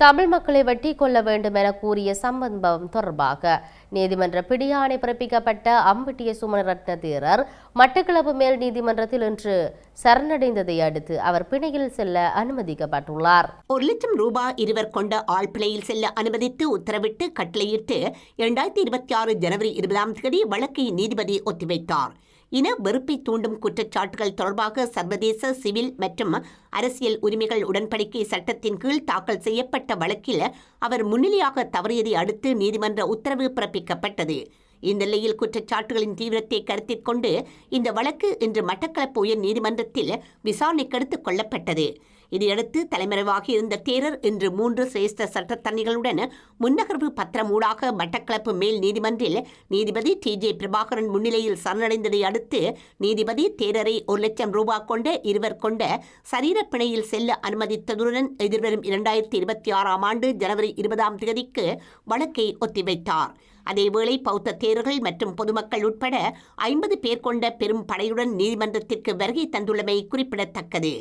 தமிழ் மக்களை வெட்டி கொள்ள வேண்டும் என கூறிய சம்பவம் தொடர்பாக நீதிமன்ற பிடியாணை பிறப்பிக்கப்பட்ட அம்பட்டிய சுமணரத்ன தேரர் மட்டக்களப்பு மேல் நீதிமன்றத்தில் இன்று சரணடைந்ததை அடுத்து அவர் பிணையில் செல்ல அனுமதிக்கப்பட்டுள்ளார். 1 லட்சம் ரூபாய் இருவர் கொண்ட ஆள் பிணையில் செல்ல அனுமதித்து உத்தரவிட்டு கட்டளையிட்டு 2026 ஜனவரி 20ஆம் தேதி வழக்கை நீதிபதி ஒத்திவைத்தார். இன வெறுப்பை தூண்டும் குற்றச்சாட்டுகள் தொடர்பாக சர்வதேச சிவில் மற்றும் அரசியல் உரிமைகள் உடன்படிக்கை சட்டத்தின் கீழ் தாக்கல் செய்யப்பட்ட வழக்கில் அவர் முன்னிலையாக தவறியதை அடுத்து நீதிமன்ற உத்தரவு பிறப்பிக்கப்பட்டது. இந்த நிலையில் குற்றச்சாட்டுகளின் தீவிரத்தை கருத்தில் கொண்டு இந்த வழக்கு இன்று மட்டக்களப்பு உயர் நீதிமன்றத்தில் விசாரணைக்கு எடுத்துக் கொள்ளப்பட்டது. இதையடுத்து தலைமறைவாகி இருந்த தேரர் இன்று 3 சிரேஷ்ட சட்டத்தரணிகளுடன் முன்னகர்வு பத்திரம் ஊடாக மட்டக்களப்பு மேல் நீதிமன்றில் நீதிபதி TJ பிரபாகரன் முன்னிலையில் சரணடைந்ததை அடுத்து நீதிபதி தேரரை 1 லட்சம் ரூபாய் கொண்ட இருவர் கொண்ட சரீர பிணையில் செல்ல அனுமதித்ததுடன் எதிர்வரும் 2026ஆம் ஆண்டு ஜனவரி 20ஆம் தேதிக்கு வழக்கை ஒத்திவைத்தார். அதேவேளை பௌத்த தேரர்கள் மற்றும் பொதுமக்கள் உட்பட 50 பேர் கொண்ட பெரும் படையுடன் நீதிமன்றத்திற்கு வருகை தந்துள்ளமை குறிப்பிடத்தக்கது.